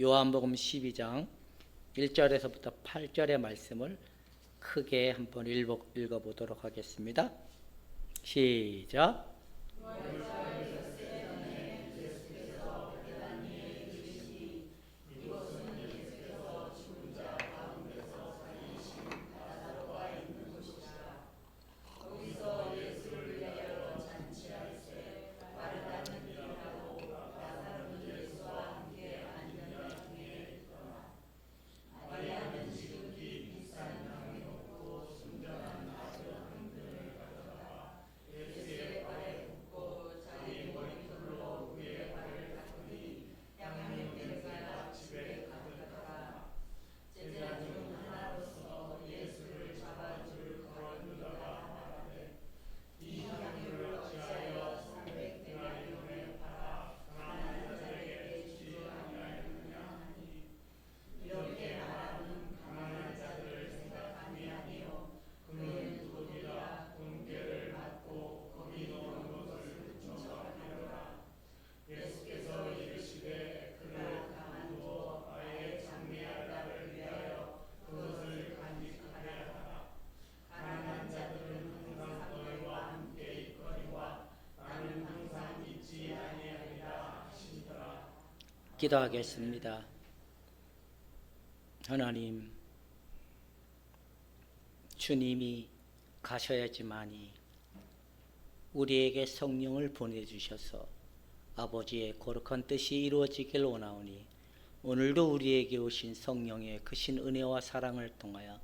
요한복음 12장 1절에서부터 8절의 말씀을 크게 한번 읽어보도록 하겠습니다. 시작. 기도하겠습니다. 하나님, 주님이 가셔야지만이 우리에게 성령을 보내주셔서 아버지의 거룩한 뜻이 이루어지길 원하오니 오늘도 우리에게 오신 성령의 크신 은혜와 사랑을 통하여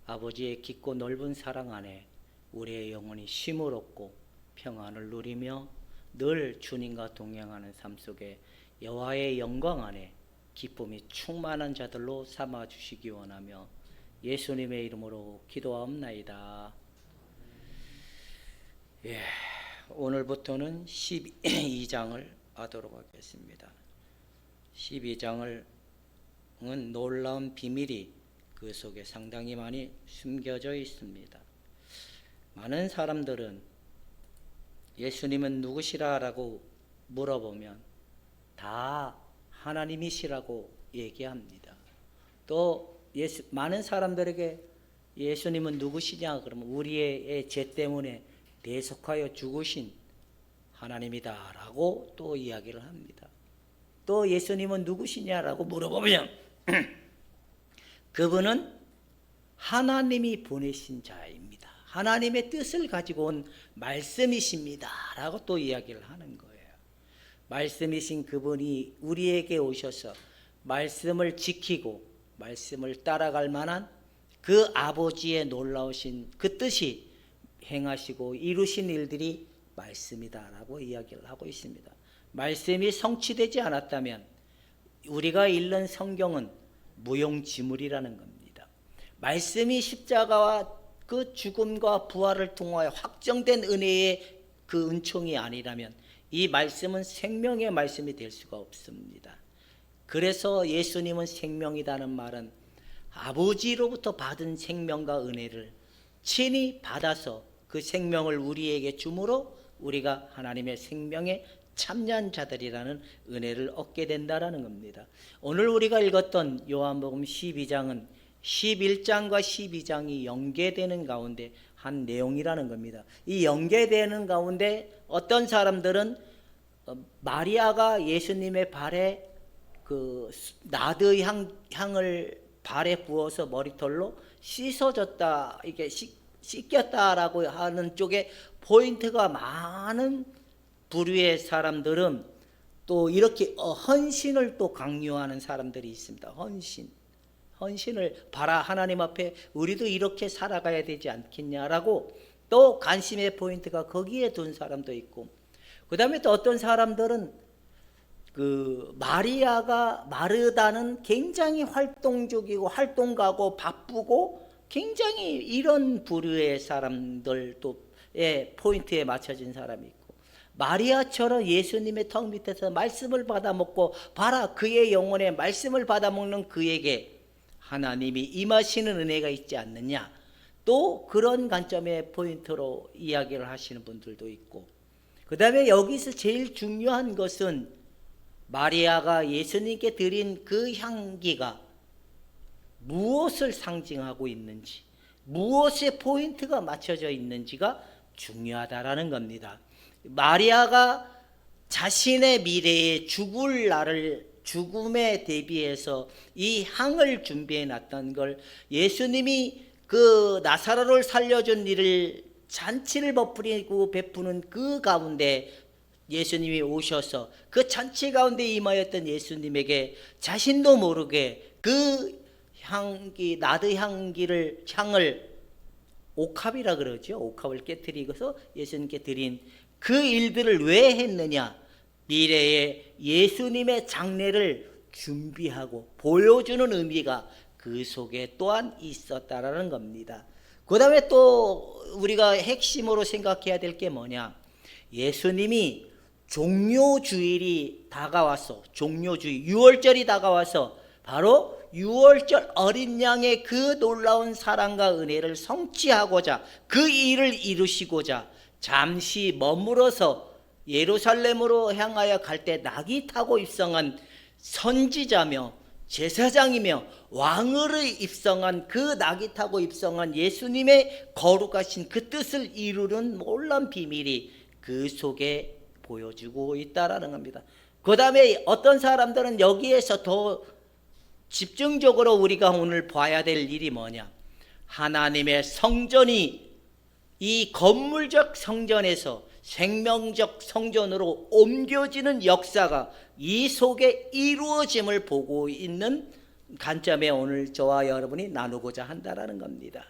아버지의 깊고 넓은 사랑 안에 우리의 영혼이 쉼을 얻고 평안을 누리며 늘 주님과 동행하는 삶 속에 여호와의 영광 안에 기쁨이 충만한 자들로 삼아주시기 원하며 예수님의 이름으로 기도하옵나이다. 오늘부터는 12장을 하도록 하겠습니다. 12장은 놀라운 비밀이 그 속에 상당히 많이 숨겨져 있습니다. 많은 사람들은 예수님은 누구시라 라고 물어보면 다 하나님이시라고 얘기합니다. 또 많은 사람들에게 예수님은 누구시냐 그러면 우리의 죄 때문에 대속하여 죽으신 하나님이다 라고 또 이야기를 합니다. 또 예수님은 누구시냐라고 물어보면 그분은 하나님이 보내신 자입니다. 하나님의 뜻을 가지고 온 말씀이십니다 라고 또 이야기를 하는 거예요. 말씀이신 그분이 우리에게 오셔서 말씀을 지키고 말씀을 따라갈 만한 그 아버지의 놀라우신 그 뜻이 행하시고 이루신 일들이 말씀이다라고 이야기를 하고 있습니다. 말씀이 성취되지 않았다면 우리가 읽는 성경은 무용지물이라는 겁니다. 말씀이 십자가와 그 죽음과 부활을 통하여 확정된 은혜의 그 은총이 아니라면 이 말씀은 생명의 말씀이 될 수가 없습니다. 그래서 예수님은 생명이라는 말은 아버지로부터 받은 생명과 은혜를 친히 받아서 그 생명을 우리에게 주므로 우리가 하나님의 생명에 참여한 자들이라는 은혜를 얻게 된다는 겁니다. 오늘 우리가 읽었던 요한복음 12장은 11장과 12장이 연계되는 가운데 한 내용이라는 겁니다. 이 연계되는 가운데 어떤 사람들은 마리아가 예수님의 발에 그 나드 향을 발에 부어서 머리털로 씻어줬다, 이게 씻겼다라고 하는 쪽에 포인트가 많은 부류의 사람들은 또 이렇게 헌신을 또 강요하는 사람들이 있습니다. 헌신을 봐라, 하나님 앞에 우리도 이렇게 살아가야 되지 않겠냐라고 또 관심의 포인트가 거기에 둔 사람도 있고, 그 다음에 또 어떤 사람들은 그 마르다는 굉장히 활동적이고 활동가고 바쁘고 굉장히 이런 부류의 사람들도의 포인트에 맞춰진 사람이 있고, 마리아처럼 예수님의 턱 밑에서 말씀을 받아먹고 봐라, 그의 영혼에 말씀을 받아먹는 그에게 하나님이 임하시는 은혜가 있지 않느냐, 또 그런 관점의 포인트로 이야기를 하시는 분들도 있고, 그 다음에 여기서 제일 중요한 것은 마리아가 예수님께 드린 그 향기가 무엇을 상징하고 있는지, 무엇에 포인트가 맞춰져 있는지가 중요하다라는 겁니다. 마리아가 자신의 미래에 죽을 날을 죽음에 대비해서 이 향을 준비해 놨던 걸 예수님이 그 나사로를 살려준 일을 잔치를 베푸는 그 가운데 예수님이 오셔서 그 잔치 가운데 임하였던 예수님에게 자신도 모르게 그 향기, 나드 향을 옥합이라 그러죠. 옥합을 깨뜨리고서 예수님께 드린 그 일들을 왜 했느냐? 미래에 예수님의 장례를 준비하고 보여주는 의미가 그 속에 또한 있었다라는 겁니다. 그 다음에 또 우리가 핵심으로 생각해야 될 게 뭐냐? 예수님이 종료주일이 다가와서, 종료주일, 유월절이 다가와서 바로 유월절 어린 양의 그 놀라운 사랑과 은혜를 성취하고자, 그 일을 이루시고자 잠시 머물어서 예루살렘으로 향하여 갈 때 낙이 타고 입성한 선지자며 제사장이며 왕으로 입성한 그 낙이 타고 입성한 예수님의 거룩하신 그 뜻을 이루는 놀라운 비밀이 그 속에 보여주고 있다라는 겁니다. 그 다음에 어떤 사람들은 여기에서 더 집중적으로 우리가 오늘 봐야 될 일이 뭐냐? 하나님의 성전이 이 건물적 성전에서 생명적 성전으로 옮겨지는 역사가 이 속에 이루어짐을 보고 있는 관점에 오늘 저와 여러분이 나누고자 한다라는 겁니다.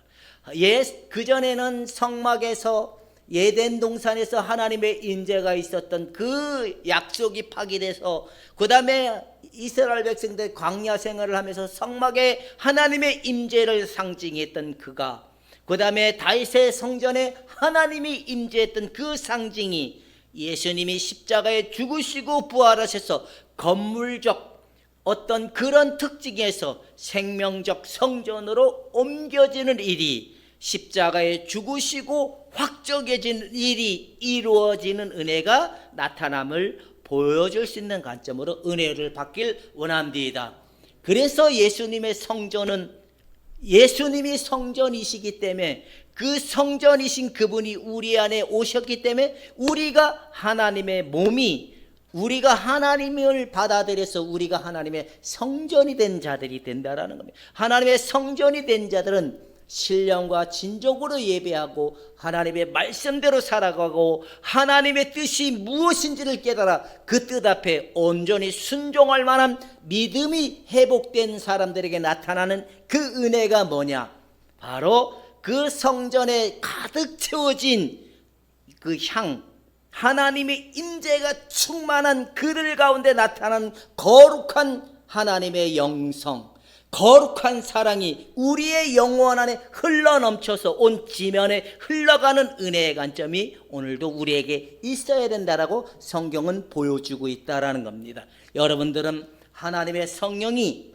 그전에는 성막에서 예덴 동산에서 하나님의 인재가 있었던 그 약속이 파기돼서 그 다음에 이스라엘 백성들 광야 생활을 하면서 성막에 하나님의 임재를 상징했던 그가, 그 다음에 다윗의 성전에 하나님이 임재했던 그 상징이 예수님이 십자가에 죽으시고 부활하셔서 건물적 어떤 그런 특징에서 생명적 성전으로 옮겨지는 일이, 십자가에 죽으시고 확정해지는 일이 이루어지는 은혜가 나타남을 보여줄 수 있는 관점으로 은혜를 받길 원합니다. 그래서 예수님의 성전은 예수님이 성전이시기 때문에, 그 성전이신 그분이 우리 안에 오셨기 때문에 우리가 하나님의 몸이, 우리가 하나님을 받아들여서 우리가 하나님의 성전이 된 자들이 된다라는 겁니다. 하나님의 성전이 된 자들은 신령과 진정으로 예배하고 하나님의 말씀대로 살아가고 하나님의 뜻이 무엇인지를 깨달아 그 뜻 앞에 온전히 순종할 만한 믿음이 회복된 사람들에게 나타나는 그 은혜가 뭐냐? 바로 그 성전에 가득 채워진 그 향, 하나님의 임재가 충만한 그들 가운데 나타나는 거룩한 하나님의 영성, 거룩한 사랑이 우리의 영혼 안에 흘러넘쳐서 온 지면에 흘러가는 은혜의 관점이 오늘도 우리에게 있어야 된다라고 성경은 보여주고 있다라는 겁니다. 여러분들은 하나님의 성령이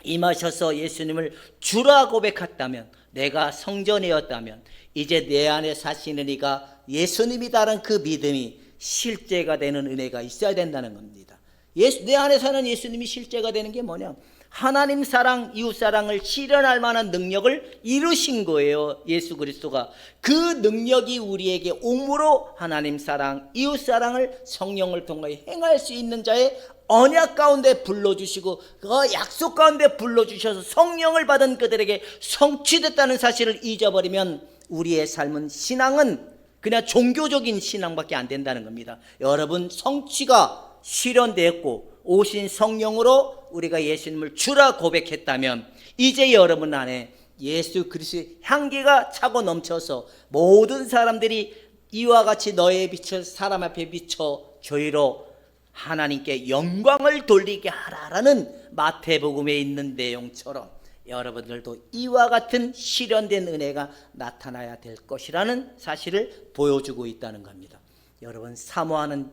임하셔서 예수님을 주라 고백했다면, 내가 성전이었다면 이제 내 안에 사시는 이가 예수님이다라는 그 믿음이 실제가 되는 은혜가 있어야 된다는 겁니다. 내 안에 사는 예수님이 실제가 되는 게 뭐냐? 하나님 사랑, 이웃 사랑을 실현할 만한 능력을 이루신 거예요. 예수 그리스도가 그 능력이 우리에게 옴으로 하나님 사랑, 이웃 사랑을 성령을 통해 행할 수 있는 자의 언약 가운데 불러주시고 그 약속 가운데 불러주셔서 성령을 받은 그들에게 성취됐다는 사실을 잊어버리면 우리의 삶은, 신앙은 그냥 종교적인 신앙밖에 안 된다는 겁니다. 여러분, 성취가 실현되었고 오신 성령으로 우리가 예수님을 주라 고백했다면 이제 여러분 안에 예수 그리스도의 향기가 차고 넘쳐서 모든 사람들이 이와 같이 너의 빛을 사람 앞에 비춰 저희로 하나님께 영광을 돌리게 하라라는 마태복음에 있는 내용처럼 여러분들도 이와 같은 실현된 은혜가 나타나야 될 것이라는 사실을 보여주고 있다는 겁니다. 여러분, 사모하는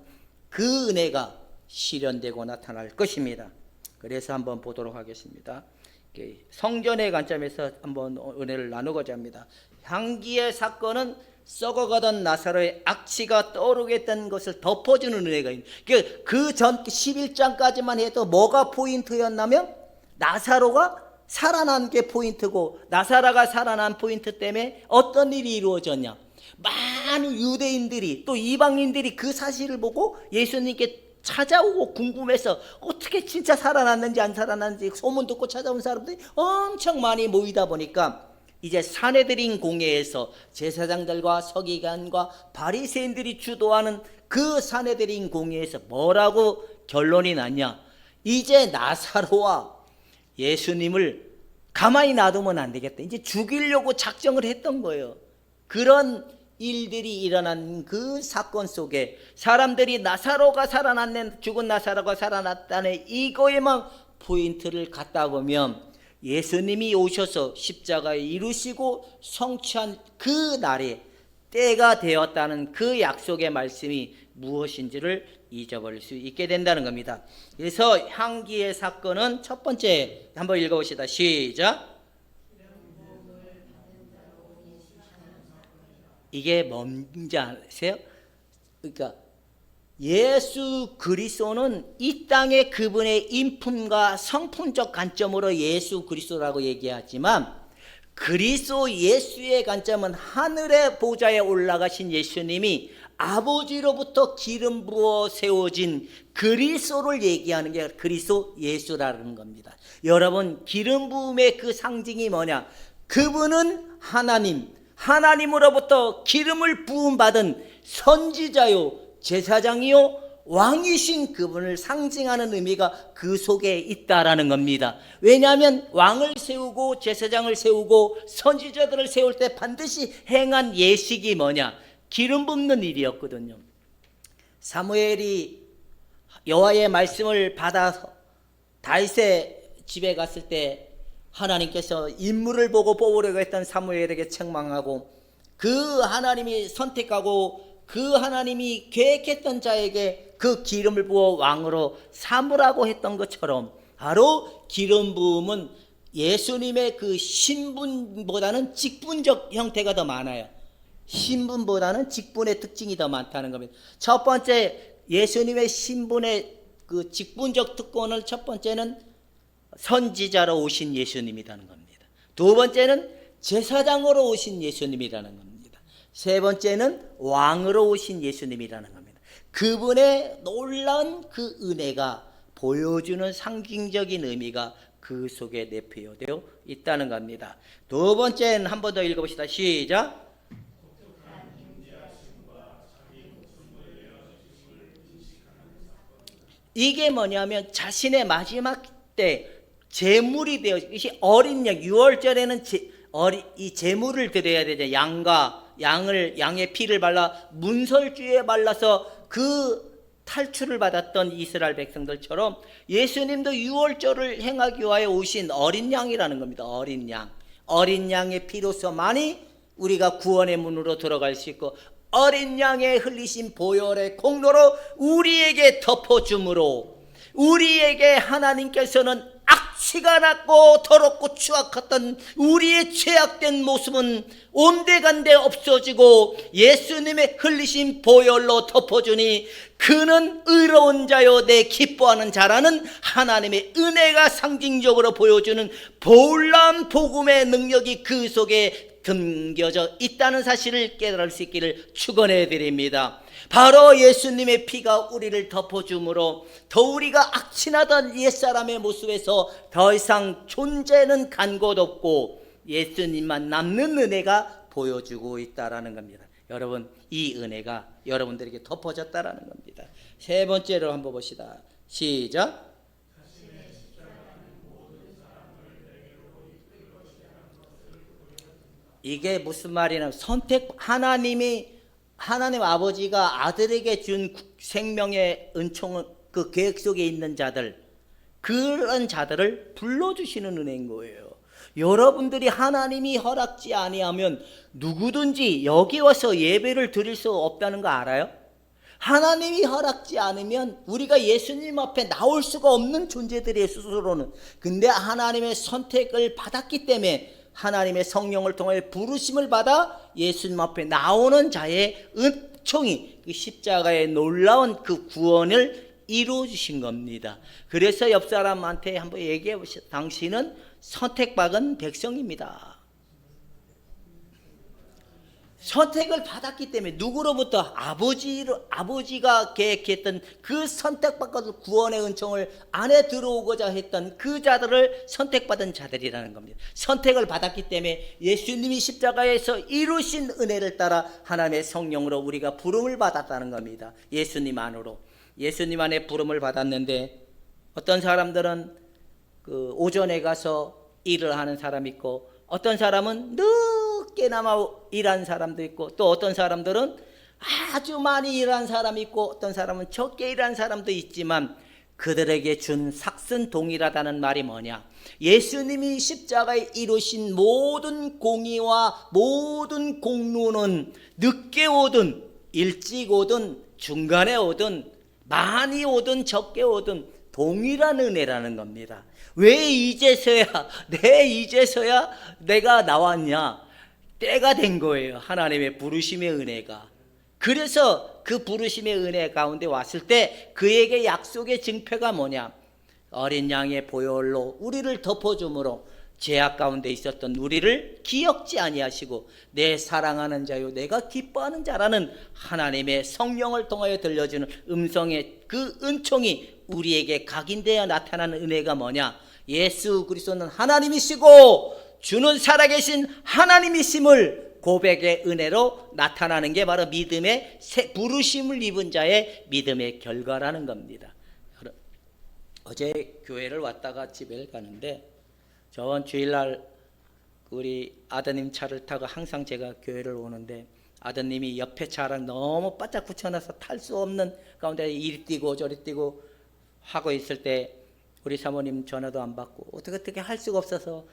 그 은혜가 실현되고 나타날 것입니다. 그래서 한번 보도록 하겠습니다. 성전의 관점에서 한번 은혜를 나누고자 합니다. 향기의 사건은 썩어가던 나사로의 악취가 떠오르게 했던 것을 덮어주는 은혜가 있는. 그 전 11장까지만 해도 뭐가 포인트였냐면 나사로가 살아난 게 포인트고, 나사로가 살아난 포인트 때문에 어떤 일이 이루어졌냐, 많은 유대인들이 또 이방인들이 그 사실을 보고 예수님께 찾아오고 궁금해서 어떻게 진짜 살아났는지 안 살아났는지 소문 듣고 찾아온 사람들이 엄청 많이 모이다 보니까 이제 산헤드린 공회에서 제사장들과 서기관과 바리새인들이 주도하는 그 산헤드린 공회에서 뭐라고 결론이 났냐, 이제 나사로와 예수님을 가만히 놔두면 안 되겠다, 이제 죽이려고 작정을 했던 거예요. 그런 일들이 일어난 그 사건 속에 사람들이 나사로가 살아났네, 죽은 나사로가 살아났다네, 이거에만 포인트를 갖다 보면 예수님이 오셔서 십자가에 이루시고 성취한 그 날에 때가 되었다는 그 약속의 말씀이 무엇인지를 잊어버릴 수 있게 된다는 겁니다. 그래서 향기의 사건은 첫 번째, 한번 읽어봅시다. 시작. 이게 뭔지 아세요? 그러니까 예수 그리스도는 이 땅의 그분의 인품과 성품적 관점으로 예수 그리스도라고 얘기하지만, 그리스도 예수의 관점은 하늘의 보좌에 올라가신 예수님이 아버지로부터 기름 부어 세워진 그리스도를 얘기하는 게 그리스도 예수라는 겁니다. 여러분, 기름 부음의 그 상징이 뭐냐? 그분은 하나님으로부터 기름을 부음받은 선지자요, 제사장이요, 왕이신 그분을 상징하는 의미가 그 속에 있다라는 겁니다. 왜냐하면 왕을 세우고 제사장을 세우고 선지자들을 세울 때 반드시 행한 예식이 뭐냐? 기름 붓는 일이었거든요. 사무엘이 여호와의 말씀을 받아서 다윗의 집에 갔을 때 하나님께서 인물을 보고 뽑으려고 했던 사무엘에게 책망하고, 그 하나님이 선택하고 그 하나님이 계획했던 자에게 그 기름을 부어 왕으로 삼으라고 했던 것처럼, 바로 기름 부음은 예수님의 그 신분보다는 직분적 형태가 더 많아요. 신분보다는 직분의 특징이 더 많다는 겁니다. 첫 번째, 예수님의 신분의 그 직분적 특권을 첫 번째는 선지자로 오신 예수님이라는 겁니다. 두 번째는 제사장으로 오신 예수님이라는 겁니다. 세 번째는 왕으로 오신 예수님이라는 겁니다. 그분의 놀라운 그 은혜가 보여주는 상징적인 의미가 그 속에 내포되어 있다는 겁니다. 두 번째는 한 번 더 읽어봅시다. 시작. 이게 뭐냐면 자신의 마지막 때 제물이 되어, 이것이 어린 양, 6월절에는 이 제물을 드려야 되죠. 양의 피를 발라 문설주에 발라서 그 탈출을 받았던 이스라엘 백성들처럼 예수님도 6월절을 행하기 위하여 오신 어린 양이라는 겁니다. 어린 양의 피로서만이 우리가 구원의 문으로 들어갈 수 있고, 어린 양의 흘리신 보혈의 공로로 우리에게 덮어줌으로, 우리에게 하나님께서는 악취가 났고 더럽고 추악했던 우리의 죄악된 모습은 온데간데 없어지고 예수님의 흘리신 보혈로 덮어주니 그는 의로운 자요 내 기뻐하는 자라는 하나님의 은혜가 상징적으로 보여주는 놀라운 복음의 능력이 그 속에 담겨져 있다는 사실을 깨달을 수 있기를 축원해 드립니다. 바로 예수님의 피가 우리를 덮어줌으로 더 우리가 악취나던 옛사람의 모습에서 더 이상 존재는 간 곳 없고 예수님만 남는 은혜가 보여주고 있다라는 겁니다. 여러분, 이 은혜가 여러분들에게 덮어졌다라는 겁니다. 세 번째로 한번 봅시다. 시작. 이게 무슨 말이냐면, 하나님 아버지가 아들에게 준 생명의 은총은 그 계획 속에 있는 자들, 그런 자들을 불러주시는 은혜인 거예요. 여러분들이 하나님이 허락지 아니하면 누구든지 여기 와서 예배를 드릴 수 없다는 거 알아요? 하나님이 허락지 않으면 우리가 예수님 앞에 나올 수가 없는 존재들이에요, 스스로는. 근데 하나님의 선택을 받았기 때문에 하나님의 성령을 통해 부르심을 받아 예수님 앞에 나오는 자의 은총이 그 십자가의 놀라운 그 구원을 이루어 주신 겁니다. 그래서 옆 사람한테 한번 얘기해 보시오. 당신은 선택받은 백성입니다. 선택을 받았기 때문에 누구로부터 아버지가 계획했던 그 선택받고 구원의 은총을 안에 들어오고자 했던 그 자들을 선택받은 자들이라는 겁니다. 선택을 받았기 때문에 예수님이 십자가에서 이루신 은혜를 따라 하나님의 성령으로 우리가 부름을 받았다는 겁니다. 예수님 안으로. 예수님 안에 부름을 받았는데 어떤 사람들은 그 오전에 가서 일을 하는 사람이 있고 어떤 사람은 늦게나마 일한 사람도 있고 또 어떤 사람들은 아주 많이 일한 사람이 있고 어떤 사람은 적게 일한 사람도 있지만 그들에게 준 삭은 동일하다는 말이 뭐냐? 예수님이 십자가에 이루신 모든 공의와 모든 공로는 늦게 오든 일찍 오든 중간에 오든 많이 오든 적게 오든 동일한 은혜라는 겁니다. 왜 이제서야 내가 나왔냐? 때가 된 거예요. 하나님의 부르심의 은혜가. 그래서 그 부르심의 은혜 가운데 왔을 때 그에게 약속의 증표가 뭐냐? 어린 양의 보혈로 우리를 덮어줌으로 죄악 가운데 있었던 우리를 기억지 아니하시고 내 사랑하는 자요 내가 기뻐하는 자라는 하나님의 성령을 통하여 들려주는 음성의 그 은총이 우리에게 각인되어 나타나는 은혜가 뭐냐? 예수 그리스도는 하나님이시고 주는 살아계신 하나님이심을 고백의 은혜로 나타나는 게 바로 믿음의 부르심을 입은 자의 믿음의 결과라는 겁니다. 어제 교회를 왔다가 집에 가는데 저번 주일날 우리 아드님 차를 타고 항상 제가 교회를 오는데 아드님이 옆에 차랑 너무 바짝 붙여놔서 탈 수 없는 가운데 이리 뛰고 저리 뛰고 하고 있을 때 우리 사모님 전화도 안 받고 어떻게 할 수가 없어서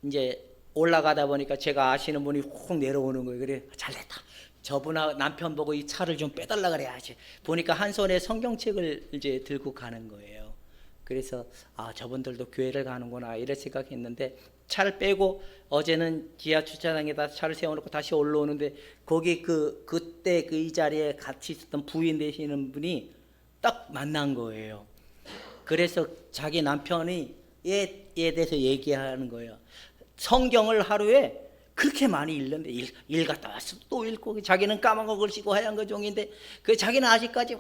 이제 올라가다 보니까 제가 아시는 분이 혹 내려오는 거예요. 그래 잘됐다. 저분하고 남편 보고 이 차를 좀 빼달라 그래야지. 보니까 한 손에 성경책을 이제 들고 가는 거예요. 그래서 저분들도 교회를 가는구나 이런 생각했는데 차를 빼고 어제는 지하 주차장에다 차를 세워놓고 다시 올라오는데 거기 그때 그 이 자리에 같이 있었던 부인 되시는 분이 딱 만난 거예요. 그래서 자기 남편이 얘에 대해서 얘기하는 거예요. 성경을 하루에 그렇게 많이 읽는데 일 갔다 와서 또 읽고 자기는 까만 거 글씨고 하얀 거 종인데 그 자기는 아직까지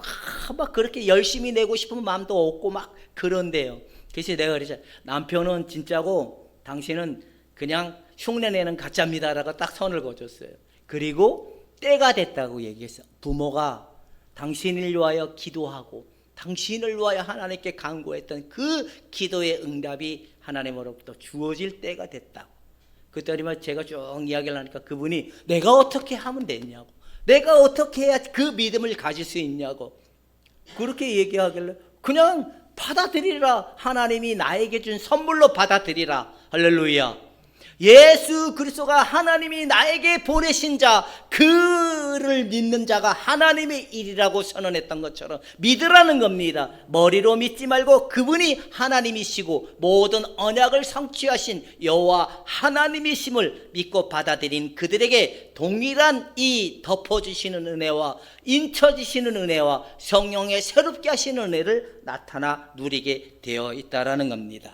막 그렇게 열심히 내고 싶은 마음도 없고 막 그런데요. 그래서 내가 그랬죠. 남편은 진짜고 당신은 그냥 흉내내는 가짜입니다라고 딱 선을 그어줬어요. 그리고 때가 됐다고 얘기했어요. 부모가 당신을 위하여 기도하고 당신을 위하여 하나님께 간구했던 그 기도의 응답이 하나님으로부터 주어질 때가 됐다고. 그랬더니 제가 쭉 이야기를 하니까 그분이 내가 어떻게 하면 되냐고, 내가 어떻게 해야 그 믿음을 가질 수 있냐고 그렇게 얘기하길래 그냥 받아들이라. 하나님이 나에게 준 선물로 받아들이라. 할렐루야. 예수 그리스도가 하나님이 나에게 보내신 자, 그를 믿는 자가 하나님의 일이라고 선언했던 것처럼 믿으라는 겁니다. 머리로 믿지 말고 그분이 하나님이시고 모든 언약을 성취하신 여호와 하나님이심을 믿고 받아들인 그들에게 동일한 이 덮어주시는 은혜와 인쳐주시는 은혜와 성령의 새롭게 하시는 은혜를 나타나 누리게 되어 있다는 겁니다.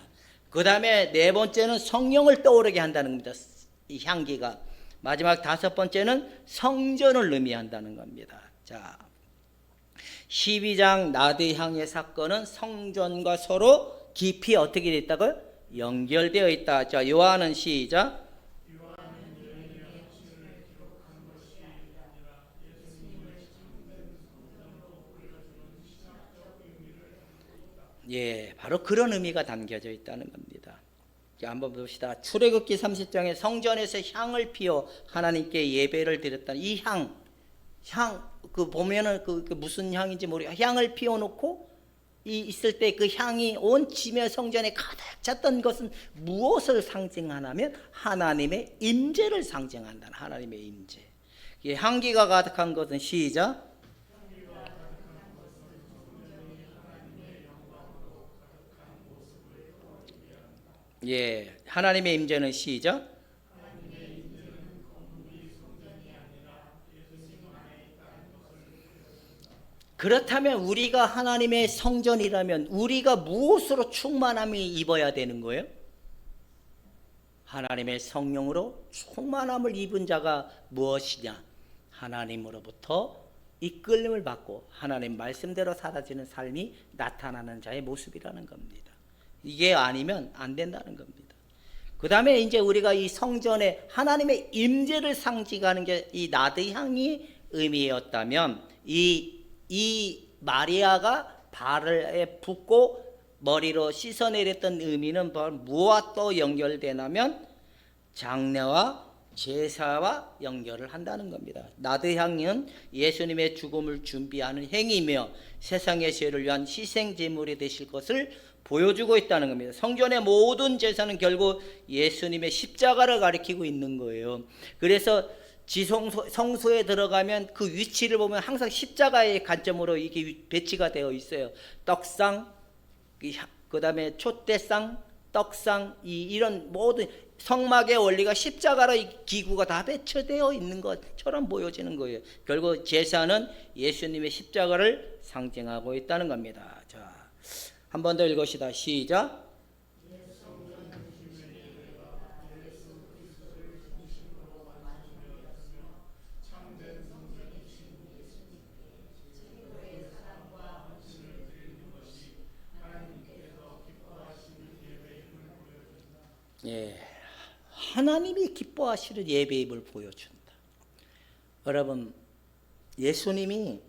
그 다음에 네 번째는 성령을 떠오르게 한다는 겁니다. 이 향기가. 마지막 다섯 번째는 성전을 의미한다는 겁니다. 자, 12장 나드향의 사건은 성전과 서로 깊이 어떻게 되어 있다고요? 연결되어 있다. 자, 요한은 시작. 예, 바로 그런 의미가 담겨져 있다는 겁니다. 한번 봅시다. 출애굽기 30장에 성전에서 향을 피워 하나님께 예배를 드렸다는 이 향 그 보면은 그 무슨 향인지 모르겠. 향을 피워놓고 있을 때 그 향이 온 지면 성전에 가득 찼던 것은 무엇을 상징하냐면 하나님의 임재를 상징한다는, 하나님의 임재. 향기가 가득한 것은 시작. 예, 하나님의 임재는 시작. 그렇다면 우리가 하나님의 성전이라면 우리가 무엇으로 충만함이 입어야 되는 거예요? 하나님의 성령으로 충만함을 입은 자가 무엇이냐? 하나님으로부터 이끌림을 받고 하나님 말씀대로 살아지는 삶이 나타나는 자의 모습이라는 겁니다. 이게 아니면 안 된다는 겁니다. 그 다음에 이제 우리가 이 성전에 하나님의 임재를 상징하는 게 이 나드향이 의미였다면 이 마리아가 발에 붓고 머리로 씻어내렸던 의미는 무엇과 또 연결되냐면 장례와 제사와 연결을 한다는 겁니다. 나드향은 예수님의 죽음을 준비하는 행위며 세상의 죄를 위한 희생 제물이 되실 것을 보여주고 있다는 겁니다. 성전의 모든 제사는 결국 예수님의 십자가를 가리키고 있는 거예요. 그래서 성소에 들어가면 그 위치를 보면 항상 십자가의 관점으로 이게 배치가 되어 있어요. 떡상, 그 다음에 촛대상, 떡상, 이런 모든 성막의 원리가 십자가로 이 기구가 다 배치되어 있는 것처럼 보여지는 거예요. 결국 제사는 예수님의 십자가를 상징하고 있다는 겁니다. 자, 한 번 더 읽읍시다. 시작. 예, 하나님이 기뻐하시는 예배임을 보여준다. 여러분, 예수님이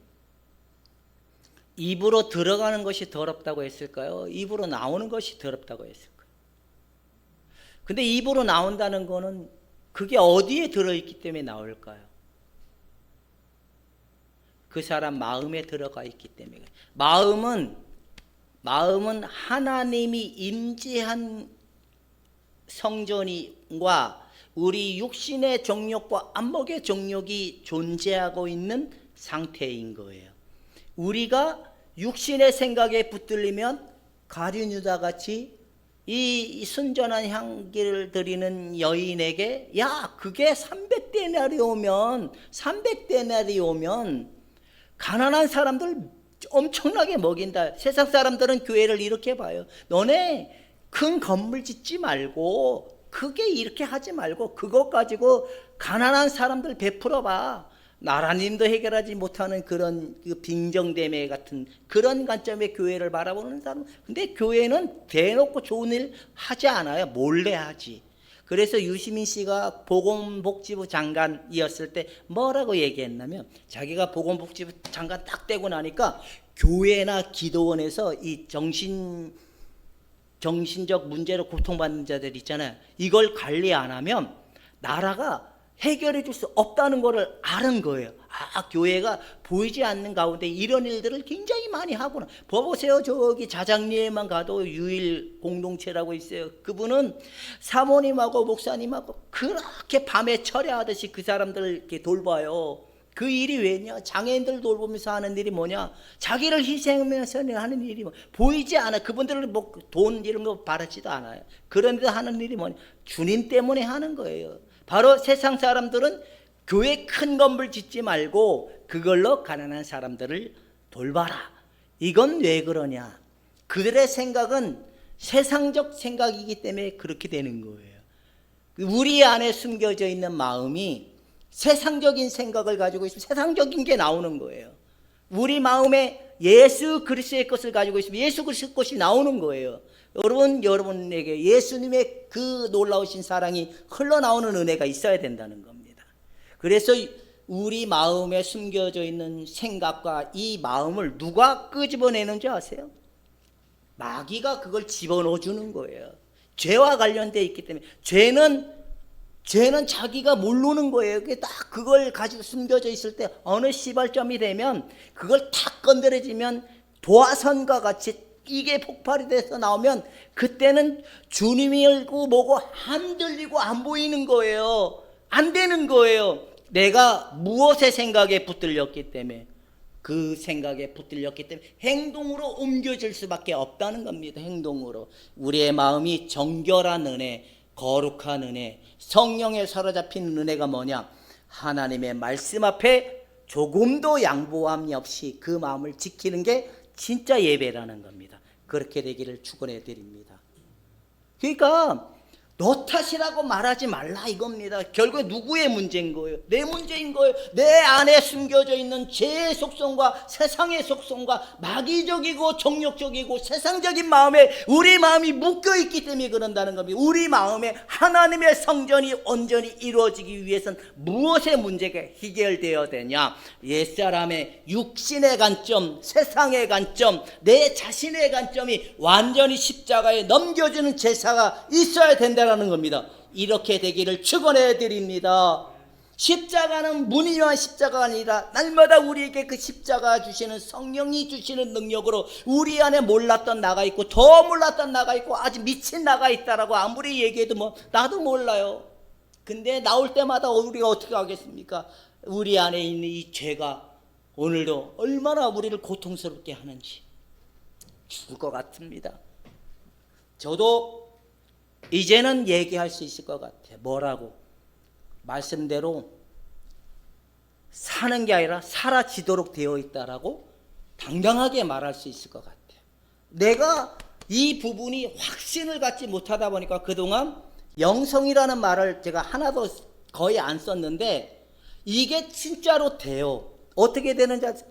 입으로 들어가는 것이 더럽다고 했을까요? 입으로 나오는 것이 더럽다고 했을까요? 근데 입으로 나온다는 거는 그게 어디에 들어있기 때문에 나올까요? 그 사람 마음에 들어가 있기 때문에. 마음은 하나님이 임재한 성전과 우리 육신의 정욕과 안목의 정욕이 존재하고 있는 상태인 거예요. 우리가 육신의 생각에 붙들리면 가룟유다 같이 이 순전한 향기를 드리는 여인에게 야, 그게 300데나리오면 가난한 사람들 엄청나게 먹인다. 세상 사람들은 교회를 이렇게 봐요. 너네 큰 건물 짓지 말고 크게 이렇게 하지 말고 그것 가지고 가난한 사람들 베풀어 봐. 나라님도 해결하지 못하는 그런 빈정대매 같은 그런 관점의 교회를 바라보는 사람. 근데 교회는 대놓고 좋은 일 하지 않아요. 몰래 하지. 그래서 유시민 씨가 보건복지부 장관이었을 때 뭐라고 얘기했냐면 자기가 보건복지부 장관 딱 되고 나니까 교회나 기도원에서 이 정신적 문제로 고통받는 자들 있잖아요. 이걸 관리 안 하면 나라가 해결해 줄 수 없다는 것을 아는 거예요. 아, 교회가 보이지 않는 가운데 이런 일들을 굉장히 많이 하구나. 보세요. 저기 자장리에만 가도 유일 공동체라고 있어요. 그분은 사모님하고 목사님하고 그렇게 밤에 철야하듯이 그 사람들을 이렇게 돌봐요. 그 일이 왜냐? 장애인들 돌보면서 하는 일이 뭐냐? 자기를 희생하면서 하는 일이 뭐 보이지 않아. 그분들은 뭐 돈 이런 거 바라지도 않아요. 그런데 하는 일이 뭐냐? 주님 때문에 하는 거예요. 바로 세상 사람들은 교회 큰 건물 짓지 말고 그걸로 가난한 사람들을 돌봐라. 이건 왜 그러냐? 그들의 생각은 세상적 생각이기 때문에 그렇게 되는 거예요. 우리 안에 숨겨져 있는 마음이 세상적인 생각을 가지고 있으면 세상적인 게 나오는 거예요. 우리 마음에 예수 그리스도의 것을 가지고 있으면 예수 그리스도의 것이 나오는 거예요. 여러분에게 예수님의 그 놀라우신 사랑이 흘러나오는 은혜가 있어야 된다는 겁니다. 그래서 우리 마음에 숨겨져 있는 생각과 이 마음을 누가 끄집어내는지 아세요? 마귀가 그걸 집어넣어 주는 거예요. 죄와 관련되어 있기 때문에 죄는 자기가 모르는 거예요. 딱 그걸 가지고 숨겨져 있을 때 어느 시발점이 되면 그걸 탁 건드려지면 도화선과 같이 이게 폭발이 돼서 나오면 그때는 주님이 알고 뭐고 안 들리고 안 보이는 거예요. 안 되는 거예요. 내가 무엇의 생각에 붙들렸기 때문에 그 생각에 붙들렸기 때문에 행동으로 옮겨질 수밖에 없다는 겁니다. 행동으로. 우리의 마음이 정결한 은혜, 거룩한 은혜, 성령에 사로잡힌 은혜가 뭐냐? 하나님의 말씀 앞에 조금도 양보함이 없이 그 마음을 지키는 게 진짜 예배라는 겁니다. 그렇게 되기를 축원해 드립니다. 그러니까 너 탓이라고 말하지 말라 이겁니다. 결국에 누구의 문제인 거예요? 내 문제인 거예요. 내 안에 숨겨져 있는 죄의 속성과 세상의 속성과 마귀적이고 정욕적이고 세상적인 마음에 우리 마음이 묶여있기 때문에 그런다는 겁니다. 우리 마음에 하나님의 성전이 온전히 이루어지기 위해서는 무엇의 문제가 해결되어야 되냐? 옛사람의 육신의 관점, 세상의 관점, 내 자신의 관점이 완전히 십자가에 넘겨주는 제사가 있어야 된다 라는 겁니다. 이렇게 되기를 축원해 드립니다. 십자가는 무늬한 십자가가 아니라 날마다 우리에게 그 십자가 주시는 성령이 주시는 능력으로 우리 안에 몰랐던 나가 있고 더 몰랐던 나가 있고 아주 미친 나가 있다라고 아무리 얘기해도 뭐 나도 몰라요. 근데 나올 때마다 우리가 어떻게 하겠습니까? 우리 안에 있는 이 죄가 오늘도 얼마나 우리를 고통스럽게 하는지 죽을 것 같습니다. 저도 이제는 얘기할 수 있을 것 같아요. 뭐라고? 말씀대로 사는 게 아니라 사라지도록 되어 있다라고 당당하게 말할 수 있을 것 같아요. 내가 이 부분이 확신을 갖지 못하다 보니까 그동안 영성이라는 말을 제가 하나도 거의 안 썼는데 이게 진짜로 돼요. 어떻게 되는지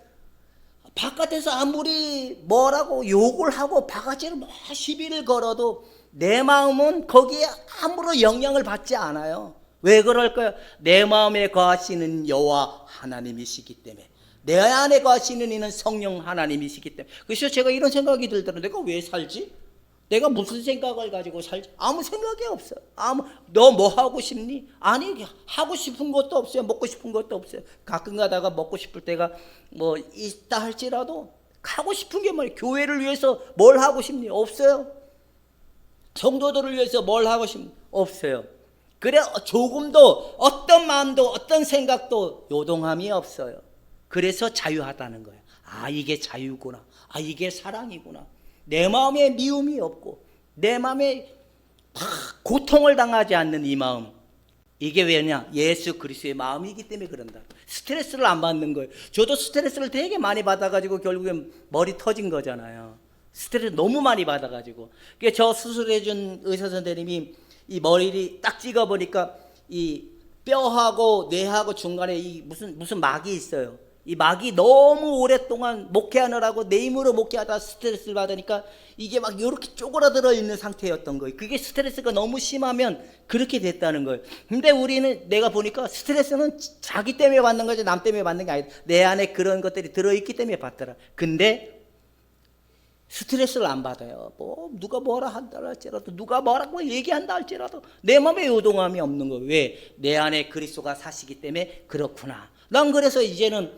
바깥에서 아무리 뭐라고 욕을 하고 바가지를 뭐 시비를 걸어도 내 마음은 거기에 아무런 영향을 받지 않아요. 왜 그럴까요? 내 마음에 거하시는 여호와 하나님이시기 때문에, 내 안에 거하시는 이는 성령 하나님이시기 때문에. 그래서 제가 이런 생각이 들더라고요. 내가 왜 살지? 내가 무슨 생각을 가지고 살지? 아무 생각이 없어요. 너 뭐 하고 싶니? 아니, 하고 싶은 것도 없어요. 먹고 싶은 것도 없어요. 가끔 가다가 먹고 싶을 때가 뭐 있다 할지라도 하고 싶은 게 뭐예요? 교회를 위해서 뭘 하고 싶니? 없어요. 성도들을 위해서 뭘 하고 싶니? 없어요. 그래 조금도 어떤 마음도 어떤 생각도 요동함이 없어요. 그래서 자유하다는 거예요. 아, 이게 자유구나. 아, 이게 사랑이구나. 내 마음에 미움이 없고 내 마음에 고통을 당하지 않는 이 마음, 이게 왜냐? 예수 그리스도의 마음이기 때문에 그런다. 스트레스를 안 받는 거예요. 저도 스트레스를 되게 많이 받아가지고 결국엔 머리 터진 거잖아요. 스트레스 너무 많이 받아가지고. 그러니까 저 수술해준 의사 선생님이 이 머리를 딱 찍어보니까 이 뼈하고 뇌하고 중간에 이 무슨 막이 있어요. 이 막이 너무 오랫동안 목회하느라고 내 힘으로 목회하다 스트레스를 받으니까 이게 막 이렇게 쪼그라들어 있는 상태였던 거예요. 그게 스트레스가 너무 심하면 그렇게 됐다는 거예요. 근데 우리는 내가 보니까 스트레스는 자기 때문에 받는 거지 남 때문에 받는 게 아니다. 내 안에 그런 것들이 들어있기 때문에 받더라. 근데 스트레스를 안 받아요. 뭐 누가 뭐라 한다 할지라도 누가 뭐라고 얘기한다 할지라도 내 마음에 요동함이 없는 거예요. 왜? 내 안에 그리스도가 사시기 때문에 그렇구나. 난 그래서 이제는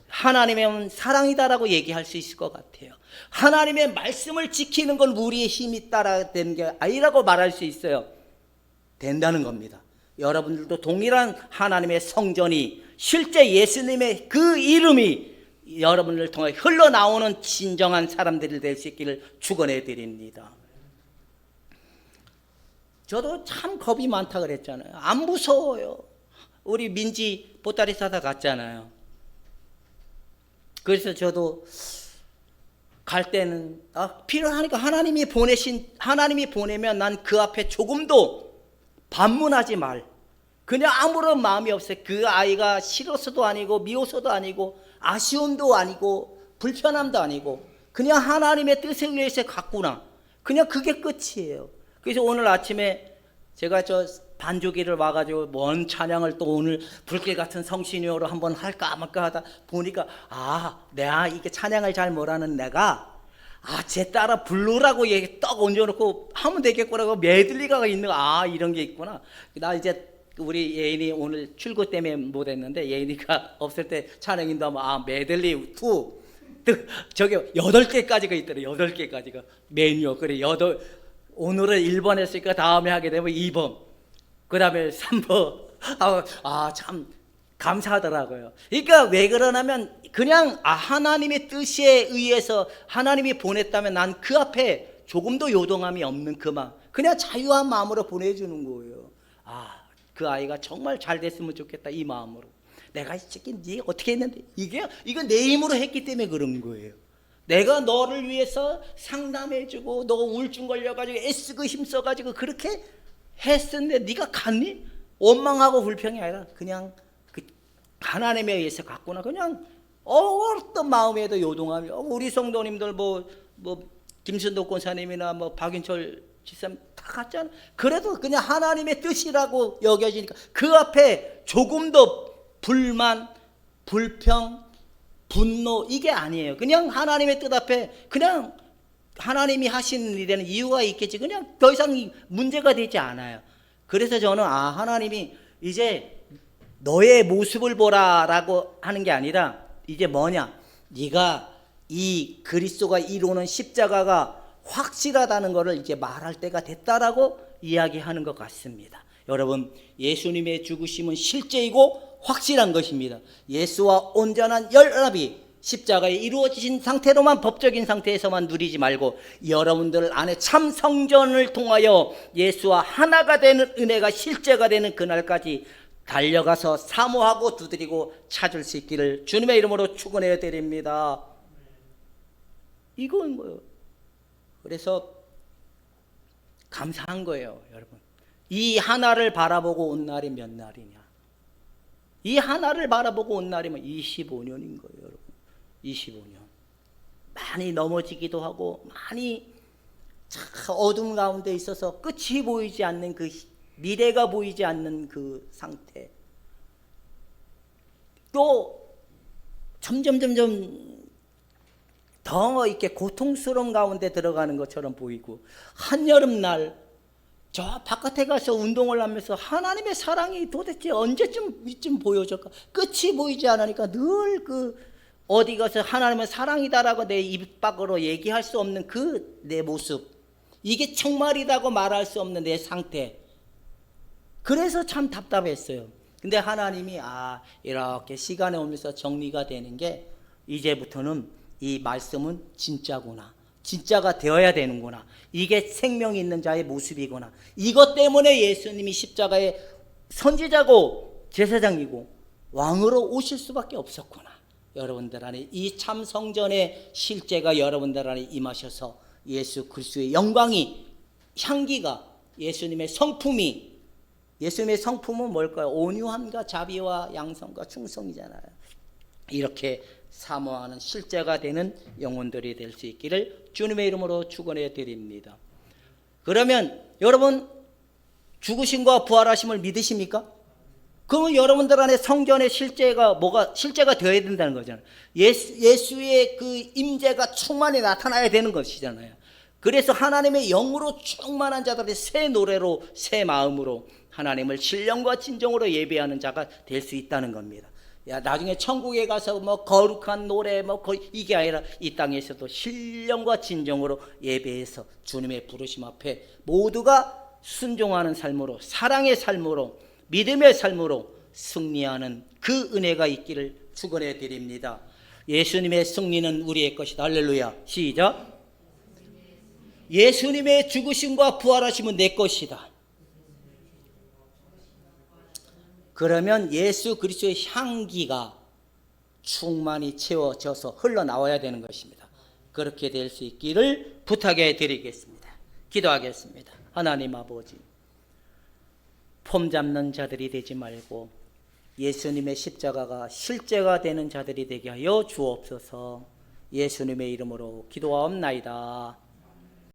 하나님의 사랑이다라고 얘기할 수 있을 것 같아요. 하나님의 말씀을 지키는 건 우리의 힘이 따라 되는 게 아니라고 말할 수 있어요. 된다는 겁니다. 여러분들도 동일한 하나님의 성전이 실제 예수님의 그 이름이 여러분을 통해 흘러나오는 진정한 사람들이 될 수 있기를 축원해 드립니다. 저도 참 겁이 많다 그랬잖아요. 안 무서워요. 우리 민지 보따리 사다 갔잖아요. 그래서 저도 갈 때는 필요하니까 하나님이 보내면 난 그 앞에 조금도 반문하지 말. 그냥 아무런 마음이 없어요. 그 아이가 싫어서도 아니고 미워서도 아니고 아쉬움도 아니고 불편함도 아니고 그냥 하나님의 뜻에 의해서 갔구나. 그냥 그게 끝이에요. 그래서 오늘 아침에 제가 저 반주기를 와가지고 뭔 찬양을 또 오늘 불길 같은 성신여로 한번 할까 말까 하다 보니까 내가 이게 찬양을 잘 못하는 내가 쟤 따라 부르라고 얘기 떡 얹어놓고 하면 되겠구나고 메들리가 있는 이런 게 있구나. 나 이제 우리 예인이 오늘 출구 때문에 못했는데 예인이가 없을 때 찬양인도 하면 메들리 2 저기 8개까지가 있더래. 8개까지가 메뉴. 그래 오늘은 1번 했으니까 다음에 하게 되면 2번 그 다음에 3번. 참 감사하더라고요. 그러니까 왜 그러냐면 그냥 하나님의 뜻에 의해서 하나님이 보냈다면 난 그 앞에 조금도 요동함이 없는 그 마음, 그냥 자유한 마음으로 보내주는 거예요. 그 아이가 정말 잘 됐으면 좋겠다 이 마음으로. 내가 이 새끼 네 어떻게 했는데 이건 내 힘으로 했기 때문에 그런 거예요. 내가 너를 위해서 상담해주고 너 우울증 걸려가지고 애쓰고 힘써가지고 그렇게 했었는데 네가 갔니? 원망하고 불평이 아니라 그냥 그 하나님에 의해서 갔구나. 그냥 어떤 마음에도 요동하며 우리 성도님들 뭐 김순도 권사님이나 뭐 박인철 지사님 다 갔잖아. 그래도 그냥 하나님의 뜻이라고 여겨지니까 그 앞에 조금도 불만, 불평, 분노 이게 아니에요. 그냥 하나님의 뜻 앞에 그냥 하나님이 하시는 일에는 이유가 있겠지. 그냥 더 이상 문제가 되지 않아요. 그래서 저는 하나님이 이제 너의 모습을 보라라고 하는 게 아니라 이제 뭐냐? 네가 이 그리스도가 이루는 십자가가 확실하다는 것을 이제 말할 때가 됐다라고 이야기하는 것 같습니다. 여러분, 예수님의 죽으심은 실제이고 확실한 것입니다. 예수와 온전한 연합이 십자가에 이루어진 상태로만, 법적인 상태에서만 누리지 말고 여러분들 안에 참 성전을 통하여 예수와 하나가 되는 은혜가 실제가 되는 그날까지 달려가서 사모하고 두드리고 찾을 수 있기를 주님의 이름으로 축원해 드립니다. 이건 뭐예요? 그래서 감사한 거예요, 여러분. 이 하나를 바라보고 온 날이 몇 날이냐? 이 하나를 바라보고 온 날이면 25년인 거예요, 여러분. 25년. 많이 넘어지기도 하고 많이 어둠 가운데 있어서 끝이 보이지 않는 그 미래가 보이지 않는 그 상태. 또 점점 더 이렇게 고통스러운 가운데 들어가는 것처럼 보이고, 한여름날 저 바깥에 가서 운동을 하면서 하나님의 사랑이 도대체 언제쯤 보여줄까? 끝이 보이지 않으니까 늘 어디 가서 하나님은 사랑이다라고 내 입 밖으로 얘기할 수 없는 그 내 모습, 이게 정말이라고 말할 수 없는 내 상태. 그래서 참 답답했어요. 근데 하나님이 이렇게 시간이 오면서 정리가 되는 게 이제부터는 이 말씀은 진짜구나, 진짜가 되어야 되는구나, 이게 생명이 있는 자의 모습이구나. 이것 때문에 예수님이 십자가의 선지자고 제사장이고 왕으로 오실 수밖에 없었구나. 여러분들 안에 이 참 성전의 실제가 여러분들 안에 임하셔서 예수 그리스도의 영광이, 향기가, 예수님의 성품은 뭘까요? 온유함과 자비와 양성과 충성이잖아요. 이렇게 사모하는 실제가 되는 영혼들이 될 수 있기를 주님의 이름으로 축원해 드립니다. 그러면 여러분, 죽으심과 부활하심을 믿으십니까? 그러면 여러분들 안에 성전의 실제가 실제가 되어야 된다는 거잖아요. 예수의 그 임재가 충만히 나타나야 되는 것이잖아요. 그래서 하나님의 영으로 충만한 자들이 새 노래로, 새 마음으로 하나님을 신령과 진정으로 예배하는 자가 될 수 있다는 겁니다. 나중에 천국에 가서 거룩한 노래 이게 아니라 이 땅에서도 신령과 진정으로 예배해서 주님의 부르심 앞에 모두가 순종하는 삶으로, 사랑의 삶으로, 믿음의 삶으로 승리하는 그 은혜가 있기를 축원해 드립니다. 예수님의 승리는 우리의 것이다. 할렐루야. 시작. 예수님의 죽으심과 부활하심은 내 것이다. 그러면 예수 그리스도의 향기가 충만히 채워져서 흘러나와야 되는 것입니다. 그렇게 될 수 있기를 부탁해 드리겠습니다. 기도하겠습니다. 하나님 아버지, 폼 잡는 자들이 되지 말고 예수님의 십자가가 실제가 되는 자들이 되게 하여 주옵소서. 예수님의 이름으로 기도하옵나이다.